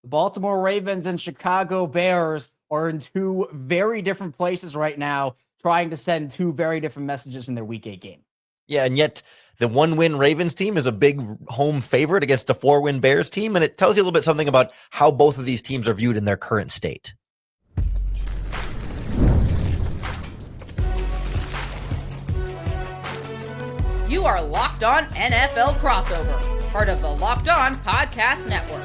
The Baltimore Ravens and Chicago Bears are in two very different places right now, trying to send two very different messages in their Week 8 game. Yeah, and yet the 1-win Ravens team is a big home favorite against a 4-win Bears team, and it tells you a little bit something about how both of these teams are viewed in their current state. You are Locked On NFL Crossover, part of the Locked On Podcast Network.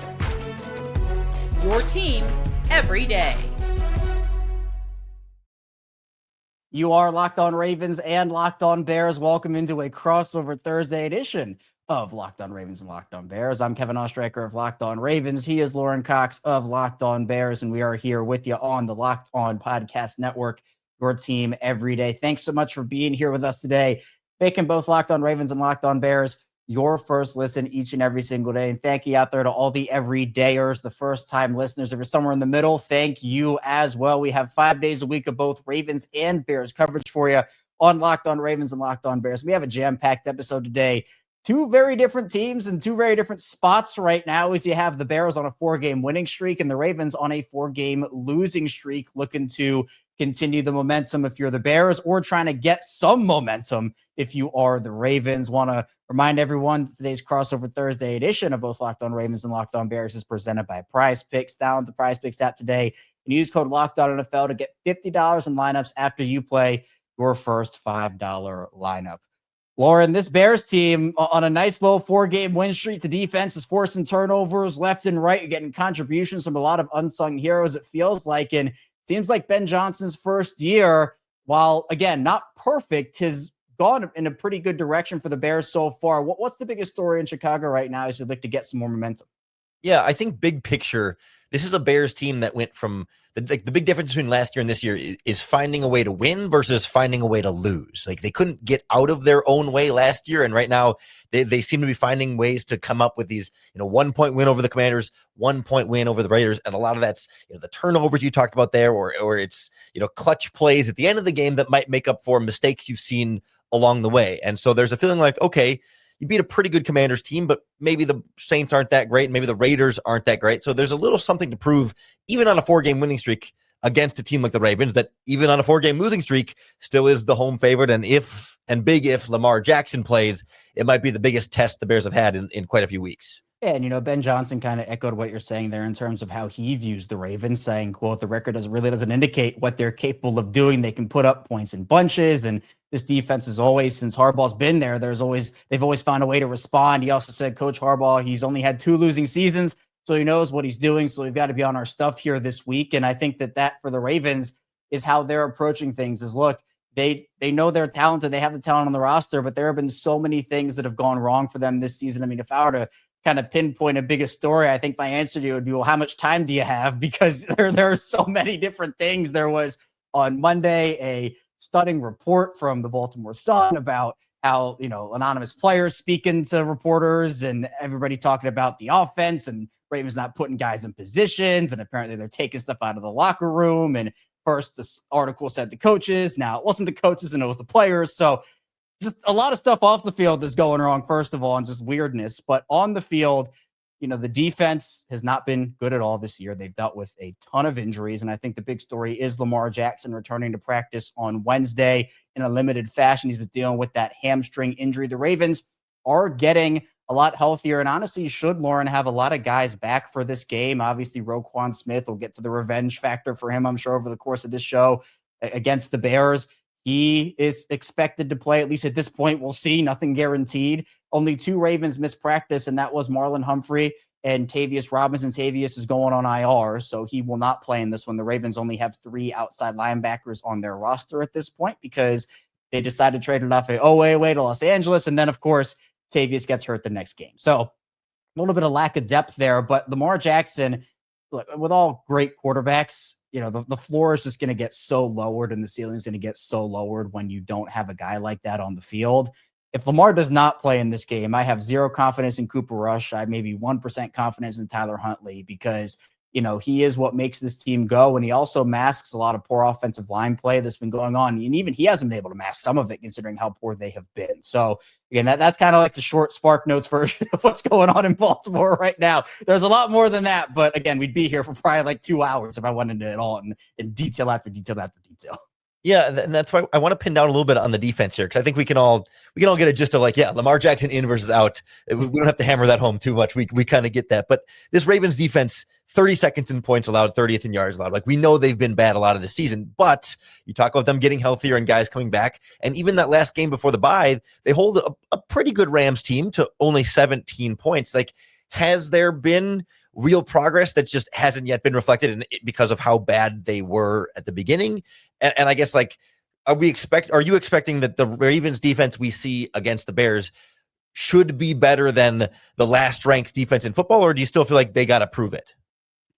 Your team every day. You are Locked On Ravens and Locked On Bears. Welcome into a crossover Thursday edition of Locked On Ravens and Locked On Bears. I'm Kevin Ostreicher of Locked On Ravens. He is Lauren Cox of Locked On Bears, and we are here with you on the Locked On Podcast Network, your team every day. Thanks so much for being here with us today, making both Locked On Ravens and Locked On Bears your first listen each and every single day. And thank you out there to all the everydayers, the first-time listeners. If you're somewhere in the middle, thank you as well. We have 5 days a week of both Ravens and Bears coverage for you on Locked On Ravens and Locked On Bears. We have a jam-packed episode today. Two very different teams in two very different spots right now, as you have the Bears on a 4-game winning streak and the Ravens on a 4-game losing streak, looking to continue the momentum if you're the Bears, or trying to get some momentum if you are the Ravens. Want to remind everyone today's crossover Thursday edition of both Locked On Ravens and Locked On Bears is presented by PrizePicks. Download the PrizePicks app today and use code LOCKEDONNFL to get $50 in lineups after you play your first $5 lineup. Lauren, this Bears team on a nice low 4-game win streak. The defense is forcing turnovers left and right. You're getting contributions from a lot of unsung heroes, it feels like. And seems like Ben Johnson's first year, while, again, not perfect, has gone in a pretty good direction for the Bears so far. What's the biggest story in Chicago right now as you'd like to get some more momentum? Yeah, I think big picture, this is a Bears team that went from the big difference between last year and this year is finding a way to win versus finding a way to lose. Like, they couldn't get out of their own way last year, and right now they seem to be finding ways to come up with these 1-point win over the Commanders, 1-point win over the Raiders, and a lot of that's the turnovers you talked about there, or it's clutch plays at the end of the game that might make up for mistakes you've seen along the way. And so there's a feeling like, okay, you beat a pretty good Commanders team, but maybe the Saints aren't that great. Maybe the Raiders aren't that great. So there's a little something to prove, even on a 4-game winning streak against a team like the Ravens, that even on a 4-game losing streak still is the home favorite. And if Lamar Jackson plays, it might be the biggest test the Bears have had in quite a few weeks. Yeah, and Ben Johnson kind of echoed what you're saying there in terms of how he views the Ravens, saying, quote, the record doesn't indicate what they're capable of doing. They can put up points in bunches, and this defense is always, since Harbaugh's been there, they've always found a way to respond. He also said, Coach Harbaugh, he's only had 2 losing seasons, so he knows what he's doing. So we've got to be on our stuff here this week. And I think that for the Ravens is how they're approaching things is, look, they know they're talented. They have the talent on the roster, but there have been so many things that have gone wrong for them this season. I mean, if I were to kind of pinpoint a biggest story, I think my answer to you would be, well, how much time do you have? Because there are so many different things. There was on Monday a stunning report from the Baltimore Sun about how, anonymous players speaking to reporters and everybody talking about the offense and Ravens not putting guys in positions. And apparently they're taking stuff out of the locker room. And first this article said the coaches. Now it wasn't the coaches and it was the players. So just a lot of stuff off the field is going wrong, first of all, and just weirdness. But on the field, the defense has not been good at all this year. They've dealt with a ton of injuries. And I think the big story is Lamar Jackson returning to practice on Wednesday in a limited fashion. He's been dealing with that hamstring injury. The Ravens are getting a lot healthier. And honestly, should Lauren have a lot of guys back for this game. Obviously, Roquan Smith will get to the revenge factor for him, I'm sure, over the course of this show against the Bears. He is expected to play, at least at this point. We'll see. Nothing guaranteed. Only 2 Ravens missed practice, and that was Marlon Humphrey and Tavius Robinson. Tavius is going on IR, so he will not play in this one. The Ravens only have 3 outside linebackers on their roster at this point because they decided to trade it off away to Los Angeles, and then, of course, Tavius gets hurt the next game. So a little bit of lack of depth there, but Lamar Jackson, look, with all great quarterbacks, the floor is just going to get so lowered and the ceiling is going to get so lowered when you don't have a guy like that on the field. If Lamar does not play in this game, I have 0 confidence in Cooper Rush. I have maybe 1% confidence in Tyler Huntley because he is what makes this team go. And he also masks a lot of poor offensive line play that's been going on. And even he hasn't been able to mask some of it considering how poor they have been. So again, that's kind of like the short Spark Notes version of what's going on in Baltimore right now. There's a lot more than that. But again, we'd be here for probably like 2 hours if I went into it all in detail after detail after detail. Yeah, and that's why I want to pin down a little bit on the defense here, because I think we can all get a gist of Lamar Jackson in versus out. We don't have to hammer that home too much. We kind of get that. But this Ravens defense, 32nd in points allowed, 30th in yards allowed. We know they've been bad a lot of the season, but you talk about them getting healthier and guys coming back. And even that last game before the bye, they hold a pretty good Rams team to only 17 points. Has there been real progress that just hasn't yet been reflected in it because of how bad they were at the beginning? And I guess are you expecting that the Ravens defense we see against the Bears should be better than the last ranked defense in football, or do you still feel like they got to prove it?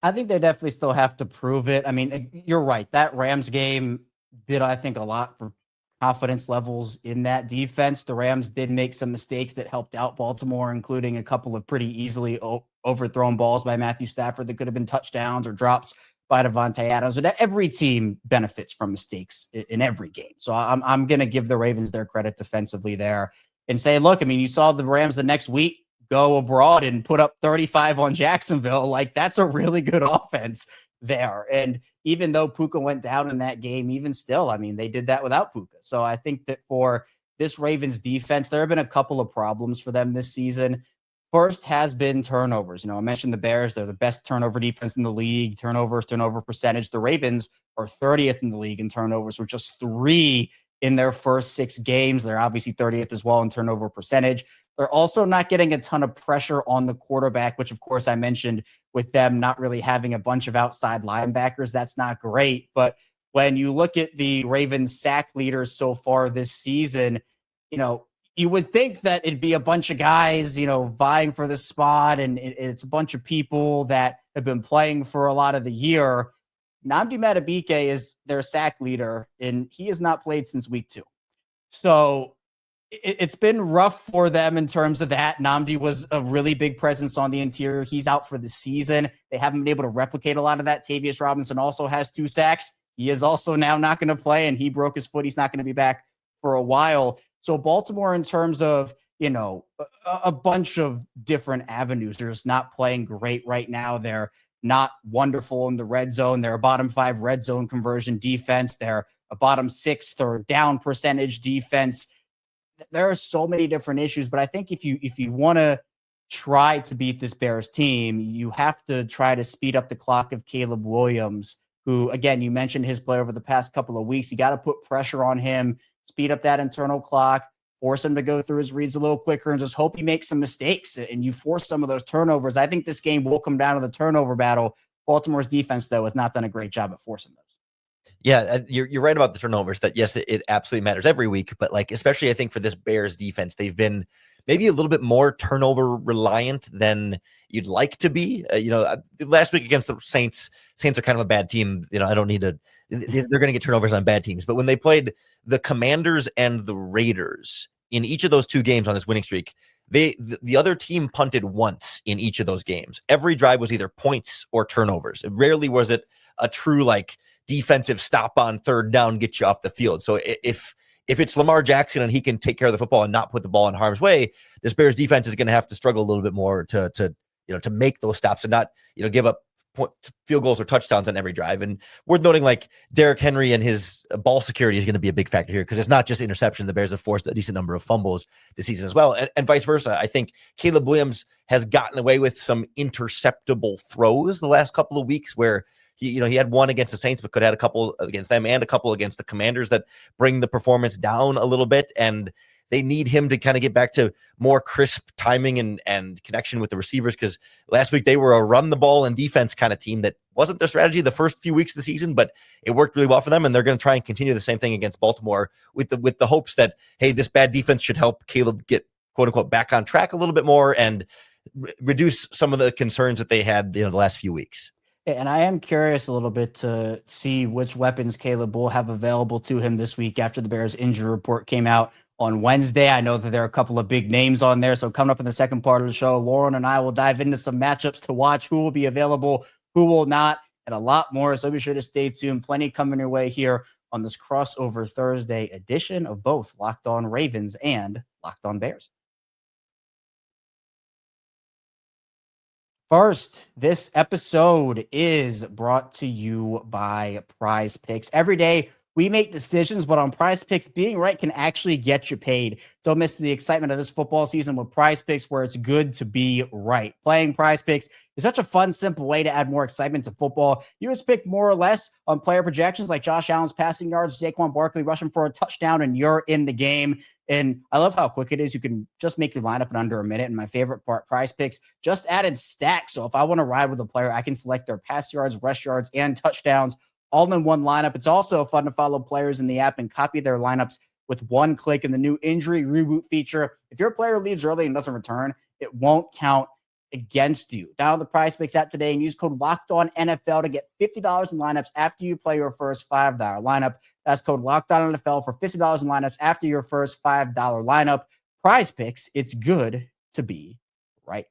I think they definitely still have to prove it. I mean, you're right. That Rams game did, I think, a lot for confidence levels in that defense. The Rams did make some mistakes that helped out Baltimore, including a couple of pretty easily overthrown balls by Matthew Stafford that could have been touchdowns or drops by Devontae Adams. But every team benefits from mistakes in every game. So I'm going to give the Ravens their credit defensively there and say, look, I mean, you saw the Rams the next week go abroad and put up 35 on Jacksonville. That's a really good offense there. And even though Puka went down in that game, even still, I mean, they did that without Puka. So I think that for this Ravens defense, there have been a couple of problems for them this season. First has been turnovers. I mentioned the Bears. They're the best turnover defense in the league. Turnover percentage. The Ravens are 30th in the league in turnovers, with just 3 in their first 6 games. They're obviously 30th as well in turnover percentage. They're also not getting a ton of pressure on the quarterback, which, of course, I mentioned with them not really having a bunch of outside linebackers. That's not great. But when you look at the Ravens sack leaders so far this season, you would think that it'd be a bunch of guys, vying for the spot, and it's a bunch of people that have been playing for a lot of the year. Nnamdi Madubuike is their sack leader, and he has not played since week 2. So it's been rough for them in terms of that. Nnamdi was a really big presence on the interior. He's out for the season. They haven't been able to replicate a lot of that. Tavius Robinson also has 2 sacks. He is also now not going to play, and he broke his foot. He's not going to be back for a while. So Baltimore, in terms of, a bunch of different avenues, they're just not playing great right now. They're not wonderful in the red zone. They're a bottom 5 red zone conversion defense. They're a bottom 6 third down percentage defense. There are so many different issues, but I think if you want to try to beat this Bears team, you have to try to speed up the clock of Caleb Williams, who, again, you mentioned his play over the past couple of weeks. You got to put pressure on him, speed up that internal clock, force him to go through his reads a little quicker, and just hope he makes some mistakes and you force some of those turnovers. I think this game will come down to the turnover battle. Baltimore's defense, though, has not done a great job at forcing those. Yeah, you're right about the turnovers. That, yes, it absolutely matters every week, but especially I think for this Bears defense, they've been maybe a little bit more turnover reliant than you'd like to be. Last week against the Saints are kind of a bad team. I don't need to. They're going to get turnovers on bad teams, but when they played the Commanders and the Raiders in each of those 2 games on this winning streak, the other team punted once in each of those games. Every drive was either points or turnovers. Rarely was it a true defensive stop on third down, get you off the field. So if it's Lamar Jackson and he can take care of the football and not put the ball in harm's way, this Bears defense is going to have to struggle a little bit more to make those stops and not give up field goals or touchdowns on every drive. And worth noting, Derrick Henry and his ball security is going to be a big factor here, because it's not just interception. The Bears have forced a decent number of fumbles this season as well, and vice versa. I think Caleb Williams has gotten away with some interceptable throws the last couple of weeks where he had one against the Saints, but could have had a couple against them and a couple against the Commanders that bring the performance down a little bit. And they need him to kind of get back to more crisp timing and connection with the receivers, because last week they were a run the ball and defense kind of team that wasn't their strategy the first few weeks of the season, but it worked really well for them. And they're going to try and continue the same thing against Baltimore with the hopes that, hey, this bad defense should help Caleb get quote unquote back on track a little bit more and reduce some of the concerns that they had the last few weeks. And I am curious a little bit to see which weapons Caleb will have available to him this week after the Bears injury report came out on Wednesday. I know that there are a couple of big names on there. So coming up in the second part of the show, Lauren and I will dive into some matchups to watch, who will be available who will not, and a lot more. So be sure to stay tuned. Plenty coming your way here on this crossover Thursday edition of both Locked On Ravens and Locked On Bears. First, this episode is brought to you by PrizePicks. Every day we make decisions, but on PrizePicks, being right can actually get you paid. Don't miss the excitement of this football season with PrizePicks, where it's good to be right. Playing PrizePicks is such a fun, simple way to add more excitement to football. You just pick more or less on player projections like Josh Allen's passing yards, Saquon Barkley rushing for a touchdown, and you're in the game. And I love how quick it is. You can just make your lineup in under a minute. And my favorite part, PrizePicks just added stacks. So if I want to ride with a player, I can select their pass yards, rush yards, and touchdowns all in one lineup. It's also fun to follow players in the app and copy their lineups with one click. And the new injury reboot feature, if your player leaves early and doesn't return, it won't count against you. Download the PrizePicks app today and use code LOCKEDONNFL to get $50 in lineups after you play your first $5 lineup. That's code LOCKEDONNFL for $50 in lineups after your first $5 lineup. PrizePicks, it's good to be right.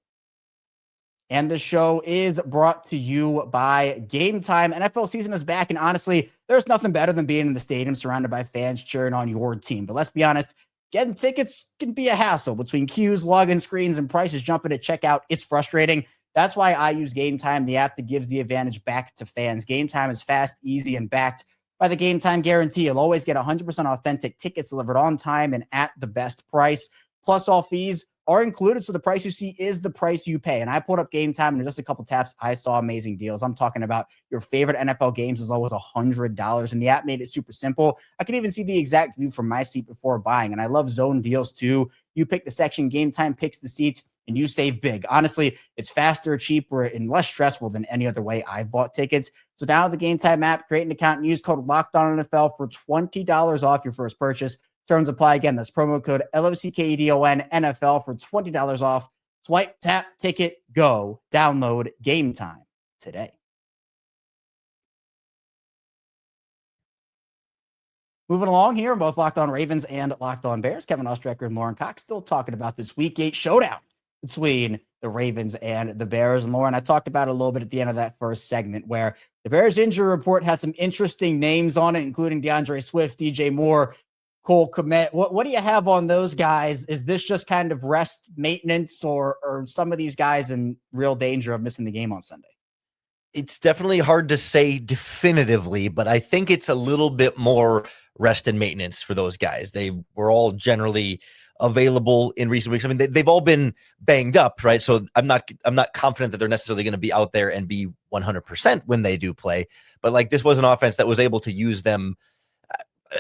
And the show is brought to you by Gametime. NFL season is back, and honestly, there's nothing better than being in the stadium surrounded by fans cheering on your team. But let's be honest, getting tickets can be a hassle. Between queues, login screens, and prices jumping at checkout, it's frustrating. That's why I use Gametime, the app that gives the advantage back to fans. Gametime is fast, easy, and backed by the Gametime guarantee. You'll always get 100% authentic tickets delivered on time and at the best price. Plus, all fees are included, so the price you see is the price you pay. And I pulled up Gametime, and in just a couple taps, I saw amazing deals. I'm talking about your favorite NFL games as low as $100, and the app made it super simple. I can even see the exact view from my seat before buying, and I love zone deals too. You pick the section, Gametime picks the seats, and you save big. Honestly, it's faster, cheaper, and less stressful than any other way I've bought tickets. So download the Gametime app, create an account, and use code LOCKEDONNFL for $20 off your first purchase. Terms apply. Again, that's promo code LOCKEDON NFL for $20 off. Swipe, tap, ticket, go. Download Gametime today. Moving along here, both Locked On Ravens and Locked On Bears. Kevin Ostrecker and Lauren Cox still talking about this Week 8 showdown between the Ravens and the Bears. And Lauren, I talked about it a little bit at the end of that first segment, where the Bears injury report has some interesting names on it, including DeAndre Swift, DJ Moore, Cole Kmet. What do you have on those guys? Is this just kind of rest maintenance, or some of these guys in real danger of missing the game on Sunday? It's definitely hard to say definitively, but I think it's a little bit more rest and maintenance for those guys. They were all generally available in recent weeks. I mean, they've all been banged up, right? So I'm not confident that they're necessarily going to be out there and be 100% when they do play. But like, this was an offense that was able to use them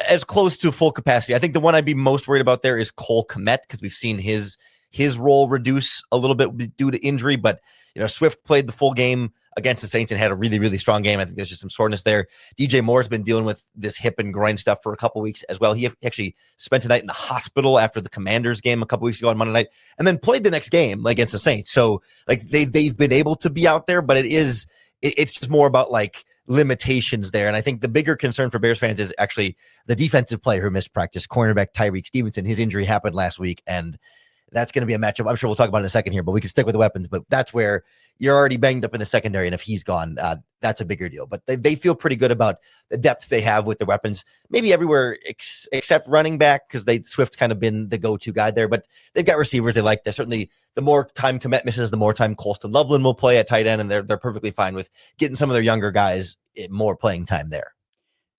as close to full capacity. I think the one I'd be most worried about there is Cole Kmet, because we've seen his role reduce a little bit due to injury. But Swift played the full game against the Saints and had a really, really strong game. I think there's just some soreness there. DJ Moore's been dealing with this hip and groin stuff for a couple weeks as well. He actually spent a night in the hospital after the Commanders game a couple weeks ago on Monday night, and then played the next game against the Saints. So like they've been able to be out there, but it's just more about like limitations there. And I think the bigger concern for Bears fans is actually the defensive player who missed practice, cornerback Tyreek Stevenson. His injury happened last week, and that's going to be a matchup I'm sure we'll talk about in a second here, but we can stick with the weapons. But that's where you're already banged up in the secondary, and if he's gone, that's a bigger deal. But they feel pretty good about the depth they have with the weapons, maybe everywhere except running back, because Swift kind of been the go-to guy there. But they've got receivers they like. They're certainly, the more time Kmet misses, the more time Colston Loveland will play at tight end, and they're perfectly fine with getting some of their younger guys more playing time there.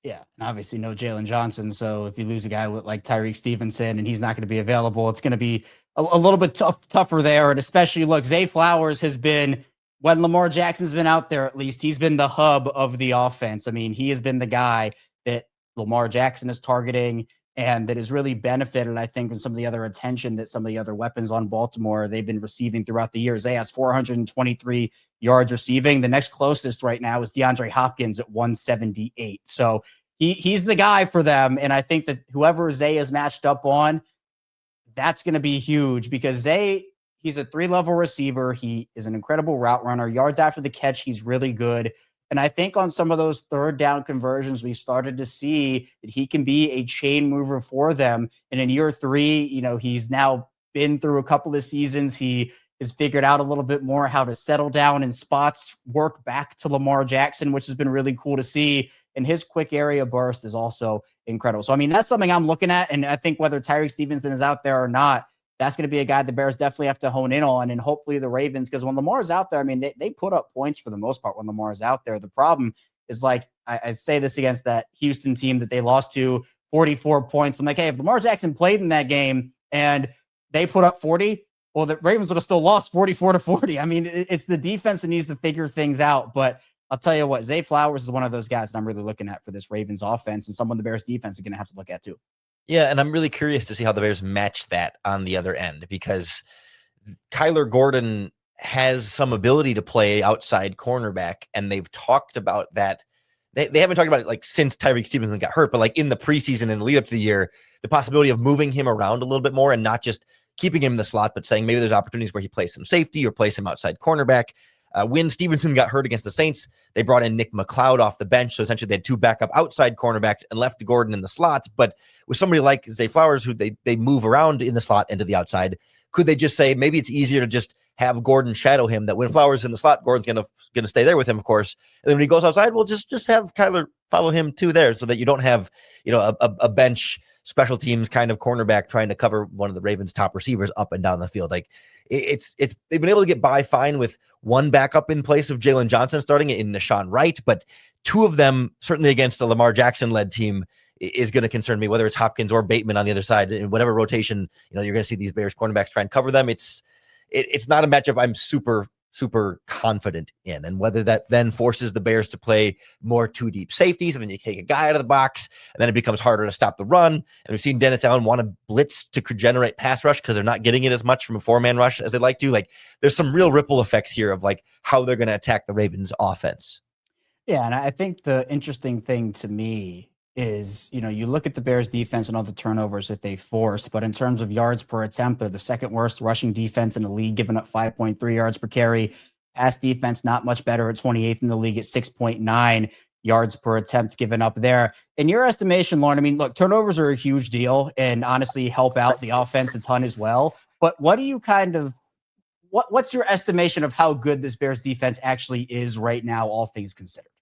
Yeah, and obviously no Jalen Johnson. So if you lose a guy with like Tyreek Stevenson and he's not going to be available, it's going to be a little bit tougher there. And especially, look, Zay Flowers has been, when Lamar Jackson's been out there, at least he's been the hub of the offense. I mean, he has been the guy that Lamar Jackson is targeting and that has really benefited, I think, from some of the other attention that some of the other weapons on Baltimore they've been receiving throughout the years. Zay has 423 yards receiving. The next closest right now is DeAndre Hopkins at 178. So he's the guy for them. And I think that whoever Zay is matched up on, that's going to be huge, because Zay, he's a 3-level receiver. He is an incredible route runner. Yards after the catch, he's really good. And I think on some of those third down conversions, we started to see that he can be a chain mover for them. And in year 3, he's now been through a couple of seasons. He has figured out a little bit more how to settle down in spots, work back to Lamar Jackson, which has been really cool to see. And his quick area burst is also incredible. So, I mean, that's something I'm looking at. And I think whether Tyreek Stevenson is out there or not, that's going to be a guy the Bears definitely have to hone in on. And hopefully the Ravens, because when Lamar's out there, I mean, they put up points for the most part when Lamar's out there. The problem is, like, I say this against that Houston team that they lost to, 44 points. I'm like, hey, if Lamar Jackson played in that game and they put up 40, well, the Ravens would have still lost 44-40. I mean, it's the defense that needs to figure things out. But I'll tell you what, Zay Flowers is one of those guys that I'm really looking at for this Ravens offense, and someone the Bears defense is going to have to look at too. Yeah, and I'm really curious to see how the Bears match that on the other end, because Kyler Gordon has some ability to play outside cornerback, and they've talked about that. They haven't talked about it like since Tyreek Stevenson got hurt, but like in the preseason and the lead up to the year, the possibility of moving him around a little bit more and not just keeping him in the slot, but saying maybe there's opportunities where he plays some safety or plays some outside cornerback. When Stevenson got hurt against the Saints, they brought in Nick McLeod off the bench. So essentially they had two backup outside cornerbacks and left Gordon in the slot. But with somebody like Zay Flowers, who they move around in the slot and to the outside, could they just say maybe it's easier to just have Gordon shadow him, that when Flowers in the slot, Gordon's gonna stay there with him, of course. And then when he goes outside, we'll just have Kyler follow him too there, so that you don't have, a bench special teams kind of cornerback trying to cover one of the Ravens' top receivers up and down the field. Like it's they've been able to get by fine with one backup in place of Jalen Johnson starting in Nashawn Wright, but two of them, certainly against a Lamar Jackson led team, is going to concern me, whether it's Hopkins or Bateman on the other side. In whatever rotation, you're going to see these Bears cornerbacks try and cover them. It's not a matchup I'm super confident in, and whether that then forces the Bears to play more two deep safeties, and then you take a guy out of the box, and then it becomes harder to stop the run. And we've seen Dennis Allen want to blitz to generate pass rush because they're not getting it as much from a 4-man rush as they'd like to. Like, there's some real ripple effects here of like how they're going to attack the Ravens offense. Yeah, and I think the interesting thing to me is, you look at the Bears defense and all the turnovers that they force, but in terms of yards per attempt, they're the second worst rushing defense in the league, giving up 5.3 yards per carry. Pass defense, not much better at 28th in the league at 6.9 yards per attempt given up there. In your estimation, Lauren, I mean, look, turnovers are a huge deal and honestly help out the offense a ton as well. But what do you what's your estimation of how good this Bears defense actually is right now, all things considered?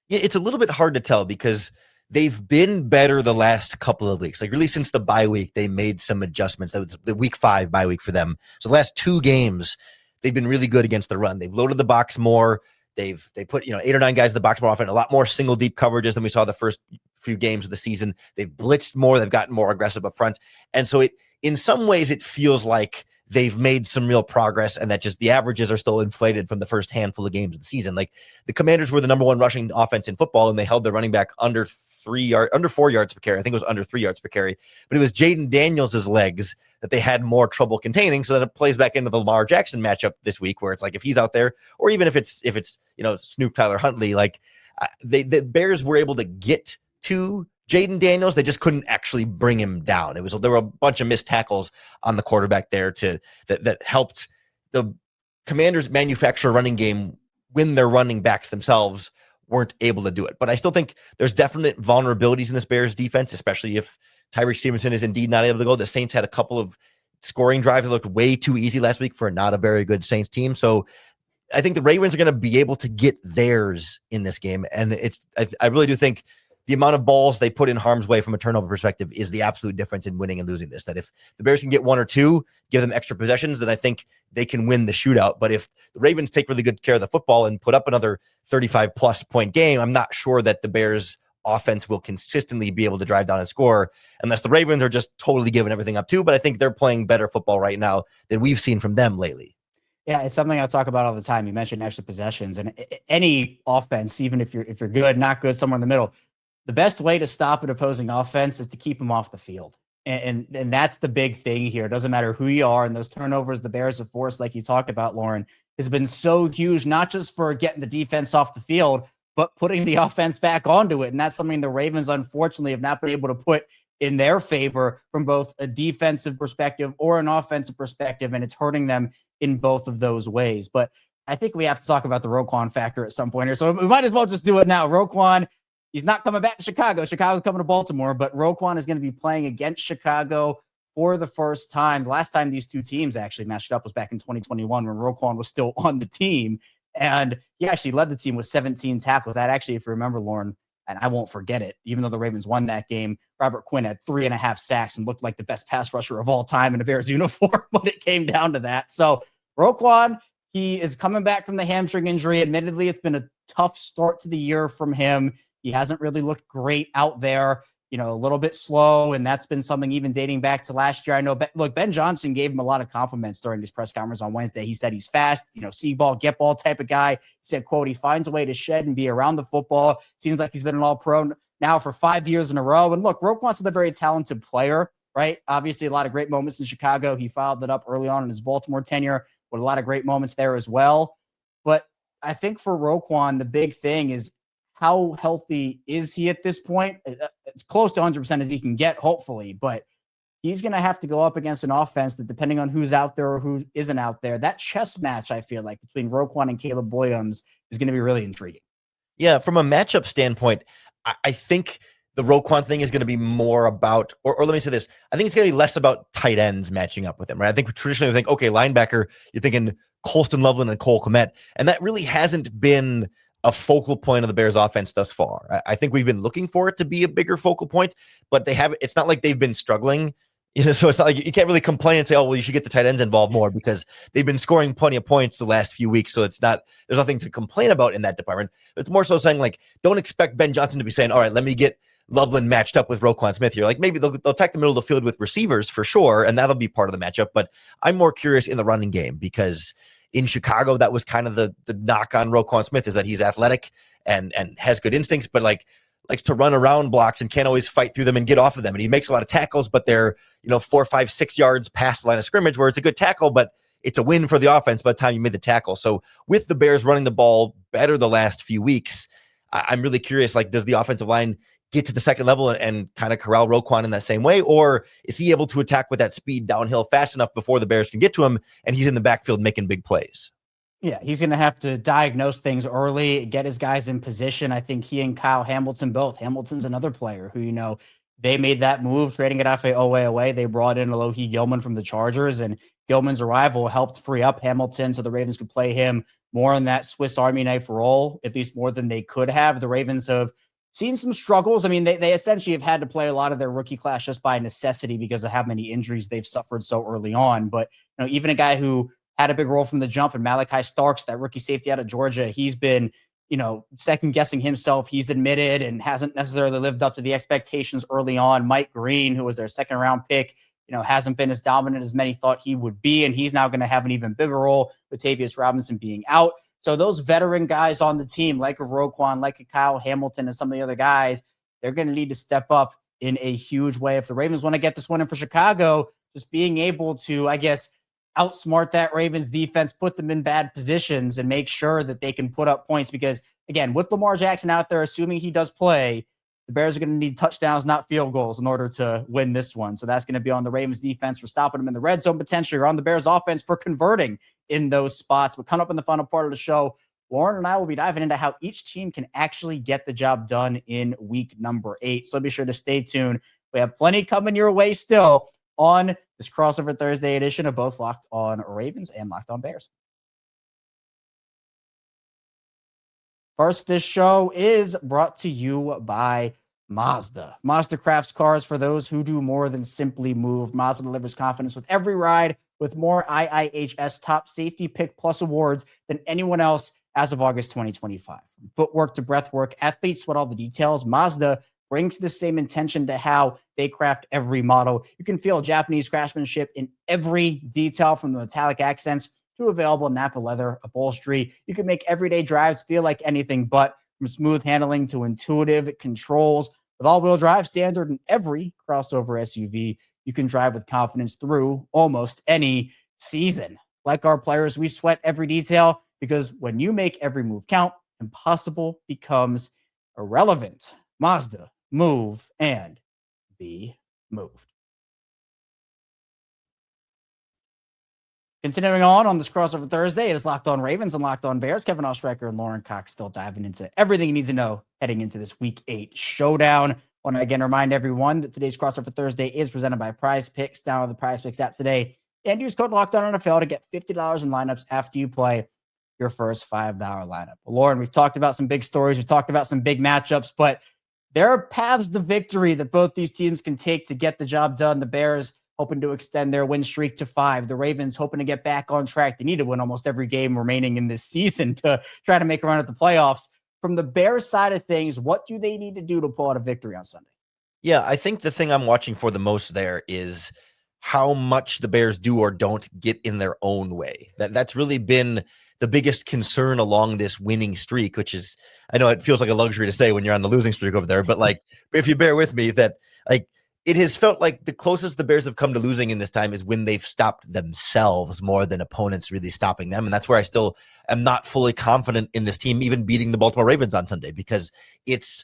Yeah, it's a little bit hard to tell because they've been better the last couple of weeks. Like, really, since the bye week, they made some adjustments. That was the week 5 bye week for them. So the last 2 games, they've been really good against the run. They've loaded the box more. They put 8 or 9 guys in the box more often. A lot more single deep coverages than we saw the first few games of the season. They've blitzed more. They've gotten more aggressive up front. And so in some ways, it feels like they've made some real progress, and that just the averages are still inflated from the first handful of games of the season. Like, the Commanders were the number 1 rushing offense in football, and they held their running back under 4 yards per carry. I think it was under 3 yards per carry, but it was Jaden Daniels' legs that they had more trouble containing. So then it plays back into the Lamar Jackson matchup this week, where it's like, if he's out there, or even if it's Snoop Tyler Huntley, like the Bears were able to get to Jaden Daniels. They just couldn't actually bring him down. There were a bunch of missed tackles on the quarterback there that helped the Commanders manufacture a running game when their running backs themselves weren't able to do it. But I still think there's definite vulnerabilities in this Bears defense, especially if Tyreek Stevenson is indeed not able to go. The Saints had a couple of scoring drives that looked way too easy last week for not a very good Saints team. So I think the Ravens are going to be able to get theirs in this game. And I really do think the amount of balls they put in harm's way from a turnover perspective is the absolute difference in winning and losing this. That if the Bears can get 1 or 2, give them extra possessions, then I think they can win the shootout. But if the Ravens take really good care of the football and put up another 35-plus point game, I'm not sure that the Bears offense will consistently be able to drive down and score unless the Ravens are just totally giving everything up too. But I think they're playing better football right now than we've seen from them lately. Yeah, it's something I talk about all the time. You mentioned extra possessions, and any offense, even if you're good, not good, somewhere in the middle, the best way to stop an opposing offense is to keep them off the field. And that's the big thing here. It doesn't matter who you are. And those turnovers the Bears have forced, like you talked about, Lauren, has been so huge, not just for getting the defense off the field, but putting the offense back onto it. And that's something the Ravens, unfortunately, have not been able to put in their favor from both a defensive perspective or an offensive perspective. And it's hurting them in both of those ways. But I think we have to talk about the Roquan factor at some point here. So we might as well just do it now. Roquan, he's not coming back to Chicago. Chicago's coming to Baltimore, but Roquan is going to be playing against Chicago for the first time. The last time these two teams actually matched up was back in 2021 when Roquan was still on the team. And he actually led the team with 17 tackles. That actually, if you remember, Lauren, and I won't forget it, even though the Ravens won that game, Robert Quinn had 3.5 sacks and looked like the best pass rusher of all time in a Bears uniform when it came down to that. So Roquan, he is coming back from the hamstring injury. Admittedly, it's been a tough start to the year from him. He hasn't really looked great out there, a little bit slow, and that's been something even dating back to last year. I know, Ben Johnson gave him a lot of compliments during his press conference on Wednesday. He said he's fast, see ball, get ball type of guy. He said, quote, he finds a way to shed and be around the football. Seems like he's been an all-pro now for 5 years in a row. And look, Roquan's a very talented player, right? Obviously, a lot of great moments in Chicago. He followed it up early on in his Baltimore tenure with a lot of great moments there as well. But I think for Roquan, the big thing is, how healthy is he at this point? It's close to 100% as he can get, hopefully, but he's going to have to go up against an offense that, depending on who's out there or who isn't out there, that chess match, I feel like, between Roquan and Caleb Williams is going to be really intriguing. Yeah, from a matchup standpoint, I think the Roquan thing is going to be more about, or let me say this, I think it's going to be less about tight ends matching up with him, right? I think traditionally we think, okay, linebacker, you're thinking Colston Loveland and Cole Kmet, and that really hasn't been a focal point of the Bears offense thus far. I think we've been looking for it to be a bigger focal point, but it's not like they've been struggling, so it's not like you can't really complain and say, oh, well, you should get the tight ends involved more, because they've been scoring plenty of points the last few weeks. So there's nothing to complain about in that department. It's more so saying, like, don't expect Ben Johnson to be saying, all right, let me get Loveland matched up with Roquan Smith here. Like, maybe they'll attack the middle of the field with receivers for sure, and that'll be part of the matchup. But I'm more curious in the running game, because in Chicago, that was kind of the knock on Roquan Smith, is that he's athletic and has good instincts, but likes to run around blocks and can't always fight through them and get off of them. And he makes a lot of tackles, but they're 4, 5, 6 yards past the line of scrimmage, where it's a good tackle, but it's a win for the offense by the time you made the tackle. So with the Bears running the ball better the last few weeks, I'm really curious, like, does the offensive line get to the second level and kind of corral Roquan in that same way? Or is he able to attack with that speed downhill fast enough before the Bears can get to him and he's in the backfield making big plays? Yeah, he's going to have to diagnose things early, get his guys in position. I think he and Kyle Hamilton both. Hamilton's another player who, they made that move, trading it off away. They brought in Alohi Gilman from the Chargers, and Gilman's arrival helped free up Hamilton so the Ravens could play him more in that Swiss Army knife role, at least more than they could have. The Ravens have seen some struggles. I mean, they essentially have had to play a lot of their rookie class just by necessity because of how many injuries they've suffered so early on. But, even a guy who had a big role from the jump, and Malachi Starks, that rookie safety out of Georgia, he's been, second guessing himself. He's admitted and hasn't necessarily lived up to the expectations early on. Mike Green, who was their second round pick, hasn't been as dominant as many thought he would be. And he's now going to have an even bigger role with Tavius Robinson being out. So those veteran guys on the team, like a Roquan, like a Kyle Hamilton, and some of the other guys, they're going to need to step up in a huge way. If the Ravens want to get this one in for Chicago, just being able to, I guess, outsmart that Ravens defense, put them in bad positions, and make sure that they can put up points. Because, again, with Lamar Jackson out there, assuming he does play, the Bears are going to need touchdowns, not field goals, in order to win this one. So that's going to be on the Ravens defense for stopping them in the red zone potentially, or on the Bears offense for converting in those spots. But coming up in the final part of the show, Lauren and I will be diving into how each team can actually get the job done in week number 8. So be sure to stay tuned. We have plenty coming your way still on this crossover Thursday edition of both Locked On Ravens and Locked On Bears. First, this show is brought to you by Mazda. Mazda crafts cars for those who do more than simply move. Mazda delivers confidence with every ride, with more IIHS Top Safety Pick Plus awards than anyone else as of August 2025. From footwork to breathwork, athletes sweat all the details. Mazda brings the same intention to how they craft every model. You can feel Japanese craftsmanship in every detail, from the metallic accents to available Napa leather upholstery. You can make everyday drives feel like anything but, from smooth handling to intuitive controls. With all-wheel drive standard in every crossover SUV, you can drive with confidence through almost any season. Like our players, we sweat every detail, because when you make every move count, impossible becomes irrelevant. Mazda, move and be moved. Continuing on this crossover Thursday, it is Locked On Ravens and Locked On Bears. Kevin Ostreicher and Lauren Cox still diving into everything you need to know heading into this Week 8 showdown. Want to again remind everyone that today's crossover Thursday is presented by PrizePicks. Download the PrizePicks app today and use code LOCKEDONNFL to get $50 in lineups after you play your first $5 lineup. Well, Lauren, we've talked about some big stories. We've talked about some big matchups, but there are paths to victory that both these teams can take to get the job done. The Bears hoping to extend their win streak to 5. The Ravens hoping to get back on track. They need to win almost every game remaining in this season to try to make a run at the playoffs. From the Bears side of things, what do they need to do to pull out a victory on Sunday? Yeah, I think the thing I'm watching for the most there is how much the Bears do or don't get in their own way. That's really been the biggest concern along this winning streak, which is, I know it feels like a luxury to say when you're on the losing streak over there, but like, if you bear with me, that like it has felt like the closest the Bears have come to losing in this time is when they've stopped themselves more than opponents really stopping them. And that's where I still am not fully confident in this team even beating the Baltimore Ravens on Sunday, because it's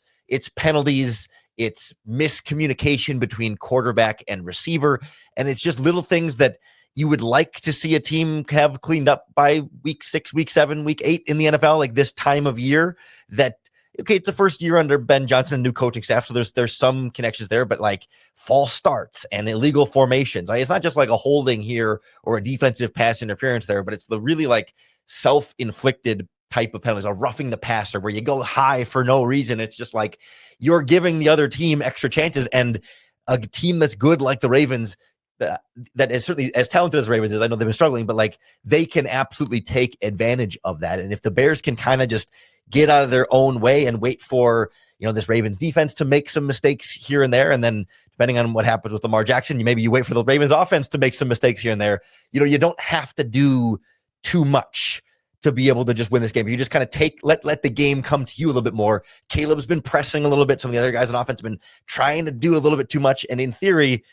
penalties, it's miscommunication between quarterback and receiver, and it's just little things that you would like to see a team have cleaned up by week 6, week 7, week 8 in the NFL, like this time of year. That, okay, it's the first year under Ben Johnson and new coaching staff, so there's some connections there, but like false starts and illegal formations. Like, it's not just like a holding here or a defensive pass interference there, but it's the really like self-inflicted type of penalties, a roughing the passer where you go high for no reason. It's just like you're giving the other team extra chances, and a team that's good like the Ravens, that is certainly as talented as the Ravens is, I know they've been struggling, but like they can absolutely take advantage of that. And if the Bears can kind of just get out of their own way and wait for, this Ravens defense to make some mistakes here and there, and then depending on what happens with Lamar Jackson, maybe you wait for the Ravens offense to make some mistakes here and there. You don't have to do too much to be able to just win this game. You just kind of let the game come to you a little bit more. Caleb's been pressing a little bit. Some of the other guys on offense have been trying to do a little bit too much. And in theory,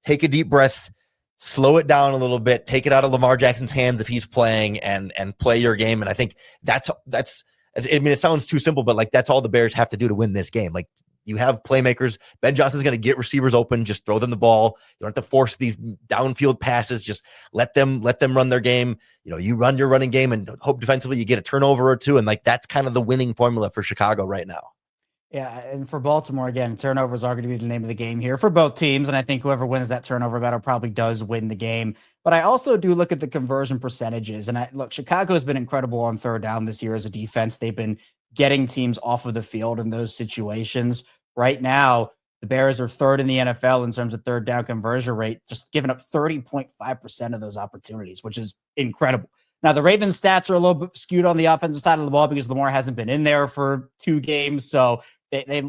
take a deep breath, slow it down a little bit, take it out of Lamar Jackson's hands if he's playing, and play your game. And I think that's, it sounds too simple, but like that's all the Bears have to do to win this game. Like, you have playmakers. Ben Johnson's going to get receivers open. Just throw them the ball. You don't have to force these downfield passes. Just let them run their game. You run your running game and hope defensively you get a turnover or two. And like, that's kind of the winning formula for Chicago right now. Yeah, and for Baltimore, again, turnovers are going to be the name of the game here for both teams, and I think whoever wins that turnover battle probably does win the game. But I also do look at the conversion percentages, and Chicago has been incredible on third down this year as a defense. They've been getting teams off of the field in those situations. Right now, the Bears are third in the NFL in terms of third down conversion rate, just giving up 30.5% of those opportunities, which is incredible. Now, the Ravens stats are a little bit skewed on the offensive side of the ball because Lamar hasn't been in there for 2 games, so they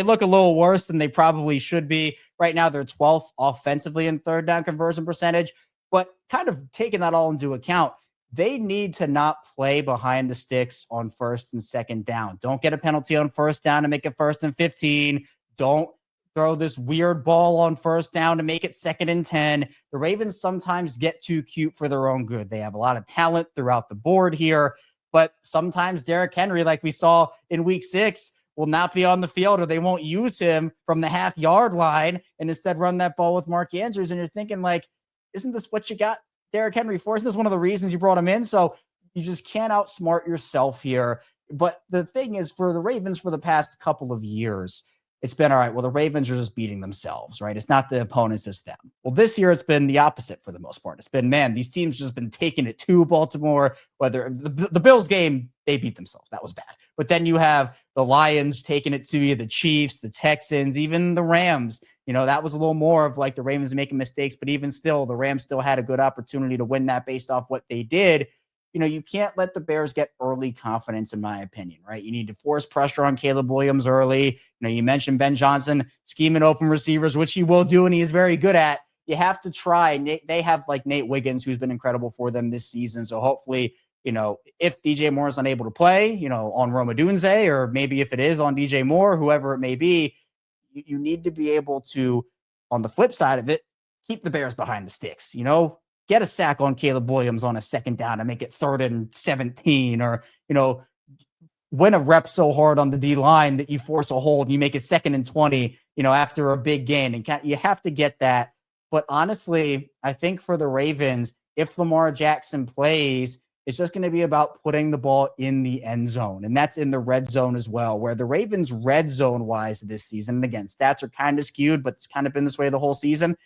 look a little worse than they probably should be. Right now, they're 12th offensively in third down conversion percentage, but kind of taking that all into account, they need to not play behind the sticks on first and second down. Don't get a penalty on first down to make it 1st and 15. Don't throw this weird ball on first down to make it 2nd and 10. The Ravens sometimes get too cute for their own good. They have a lot of talent throughout the board here, but sometimes Derrick Henry, like we saw in week 6, will not be on the field, or they won't use him from the half-yard line and instead run that ball with Mark Andrews. And you're thinking, like, isn't this what you got Derrick Henry for? Isn't this one of the reasons you brought him in? So you just can't outsmart yourself here. But the thing is, for the Ravens for the past couple of years, it's been, all right, well, the Ravens are just beating themselves, right? It's not the opponents, it's them. Well, this year it's been the opposite for the most part. It's been, man, these teams just been taking it to Baltimore. Whether the Bills game, they beat themselves. That was bad. But then you have the Lions taking it to you, the Chiefs, the Texans, even the Rams. That was a little more of like the Ravens making mistakes, but even still, the Rams still had a good opportunity to win that based off what they did. You can't let the Bears get early confidence, in my opinion, right? You need to force pressure on Caleb Williams early. You mentioned Ben Johnson scheming open receivers, which he will do, and he is very good at. You have to try. They have like Nate Wiggins, who's been incredible for them this season. So hopefully, if DJ Moore is unable to play, on Rome Odunze, or maybe if it is on DJ Moore, whoever it may be, you need to be able to, on the flip side of it, keep the Bears behind the sticks, get a sack on Caleb Williams on a 2nd down to make it 3rd and 17, or, win a rep so hard on the D line that you force a hold and you make it 2nd and 20, after a big gain. And you have to get that. But honestly, I think for the Ravens, if Lamar Jackson plays, It's just going to be about putting the ball in the end zone. And that's in the red zone as well, where the Ravens red zone wise this season, and again, stats are kind of skewed, but it's kind of been this way the whole season.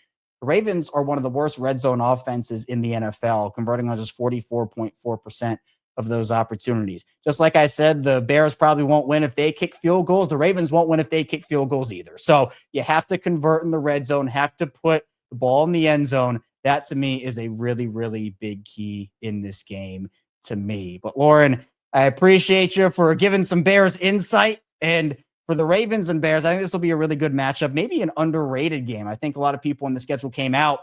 The Ravens are one of the worst red zone offenses in the NFL, converting on just 44.4% of those opportunities. Just like I said, the Bears probably won't win if they kick field goals. The Ravens won't win if they kick field goals either. So you have to convert in the red zone, have to put the ball in the end zone. That to me is a really, really big key in this game to me. But Lauren, I appreciate you for giving some Bears insight. And for the Ravens and Bears, I think this will be a really good matchup, maybe an underrated game. I think a lot of people when the schedule came out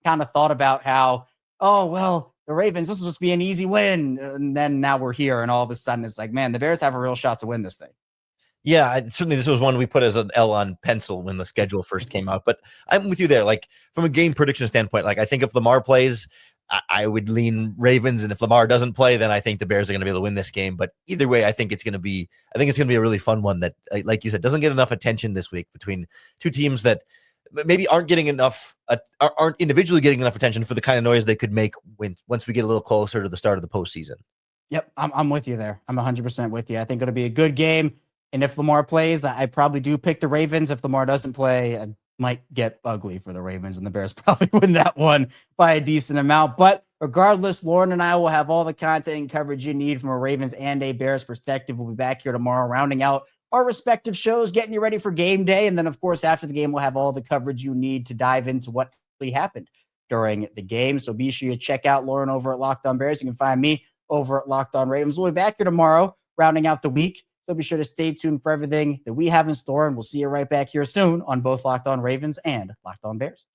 kind of thought about how, oh, well, the Ravens, this will just be an easy win. And then now we're here, and all of a sudden it's like, man, the Bears have a real shot to win this thing. Yeah, certainly this was one we put as an L on pencil when the schedule first came out. But I'm with you there. Like, from a game prediction standpoint, like, I think if Lamar plays, I would lean Ravens. And if Lamar doesn't play, then I think the Bears are going to be able to win this game. But either way, I think it's going to be a really fun one that, like you said, doesn't get enough attention this week between two teams that maybe aren't individually getting enough attention for the kind of noise they could make once we get a little closer to the start of the postseason. Yep, I'm with you there. I'm 100% with you. I think it'll be a good game. And if Lamar plays, I probably do pick the Ravens. If Lamar doesn't play, it might get ugly for the Ravens, and the Bears probably win that one by a decent amount. But regardless, Lauren and I will have all the content and coverage you need from a Ravens and a Bears perspective. We'll be back here tomorrow, rounding out our respective shows, getting you ready for game day. And then, of course, after the game, we'll have all the coverage you need to dive into what really happened during the game. So be sure you check out Lauren over at Locked On Bears. You can find me over at Locked On Ravens. We'll be back here tomorrow, rounding out the week. So be sure to stay tuned for everything that we have in store, and we'll see you right back here soon on both Locked On Ravens and Locked On Bears.